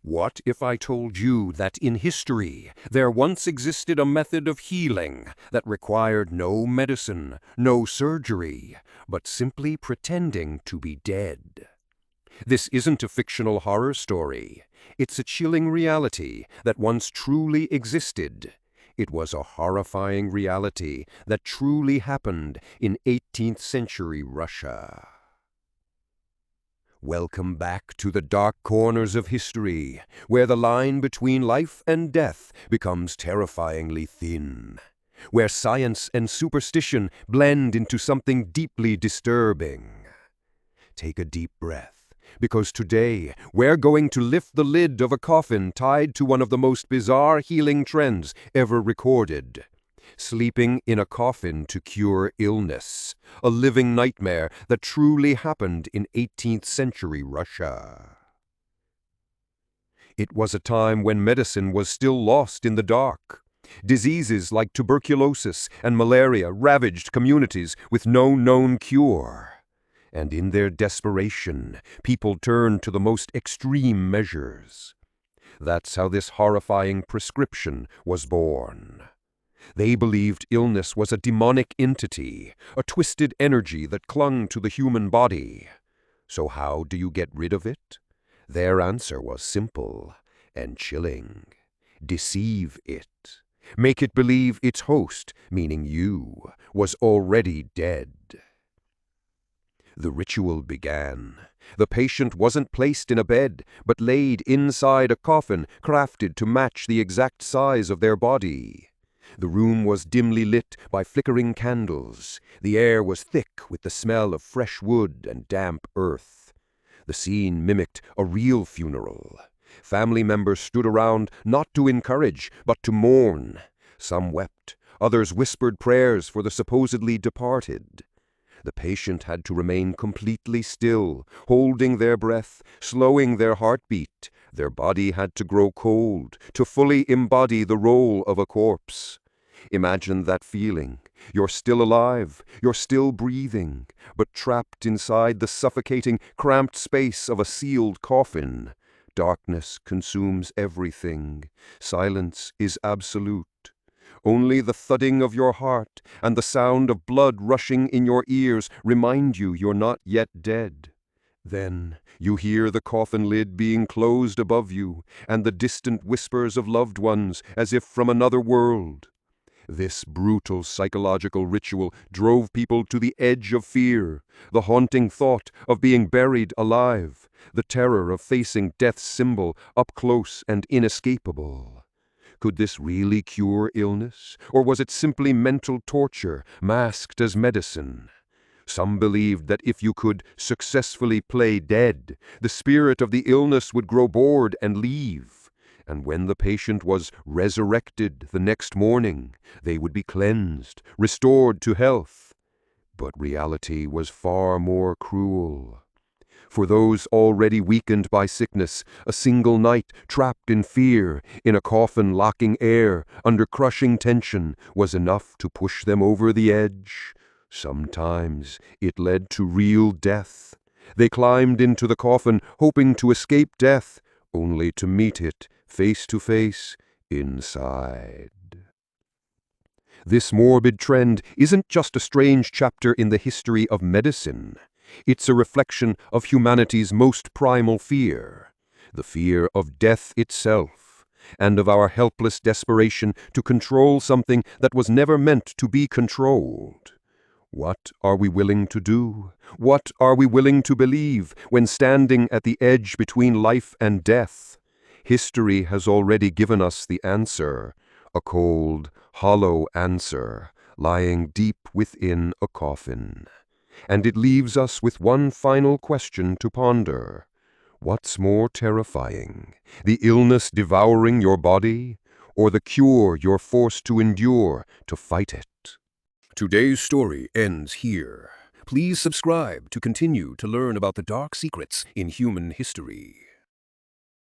What if I told you that in history there once existed a method of healing that required no medicine, no surgery, but simply pretending to be dead? This isn't a fictional horror story. It's a chilling reality that once truly existed. It was a horrifying reality that truly happened in 18th century Russia. Welcome back to the dark corners of history, where the line between life and death becomes terrifyingly thin, where science and superstition blend into something deeply disturbing. Take a deep breath, because today we're going to lift the lid of a coffin tied to one of the most bizarre healing trends ever recorded. Sleeping in a coffin to cure illness, a living nightmare that truly happened in 18th century Russia. It was a time when medicine was still lost in the dark. Diseases like tuberculosis and malaria ravaged communities with no known cure. And in their desperation, people turned to the most extreme measures. That's how this horrifying prescription was born. They believed illness was a demonic entity, a twisted energy that clung to the human body. So how do you get rid of it? Their answer was simple and chilling. Deceive it. Make it believe its host, meaning you, was already dead. The ritual began. The patient wasn't placed in a bed, but laid inside a coffin crafted to match the exact size of their body. The room was dimly lit by flickering candles. The air was thick with the smell of fresh wood and damp earth. The scene mimicked a real funeral. Family members stood around not to encourage, but to mourn. Some wept, others whispered prayers for the supposedly departed. The patient had to remain completely still, holding their breath, slowing their heartbeat. Their body had to grow cold, to fully embody the role of a corpse. Imagine that feeling. You're still alive, you're still breathing, but trapped inside the suffocating, cramped space of a sealed coffin. Darkness consumes everything. Silence is absolute. Only the thudding of your heart and the sound of blood rushing in your ears remind you you're not yet dead. Then you hear the coffin lid being closed above you and the distant whispers of loved ones as if from another world. This brutal psychological ritual drove people to the edge of fear, the haunting thought of being buried alive, the terror of facing death's symbol up close and inescapable. Could this really cure illness, or was it simply mental torture masked as medicine? Some believed that if you could successfully play dead, the spirit of the illness would grow bored and leave. And when the patient was resurrected the next morning, they would be cleansed, restored to health. But reality was far more cruel. For those already weakened by sickness, a single night trapped in fear, in a coffin lacking air, under crushing tension, was enough to push them over the edge. Sometimes it led to real death. They climbed into the coffin, hoping to escape death, only to meet it face to face inside. This morbid trend isn't just a strange chapter in the history of medicine. It's a reflection of humanity's most primal fear, the fear of death itself, and of our helpless desperation to control something that was never meant to be controlled. What are we willing to do? What are we willing to believe when standing at the edge between life and death? History has already given us the answer, a cold, hollow answer, lying deep within a coffin. And it leaves us with one final question to ponder. What's more terrifying, the illness devouring your body, or the cure you're forced to endure to fight it? Today's story ends here. Please subscribe to continue to learn about the dark secrets in human history.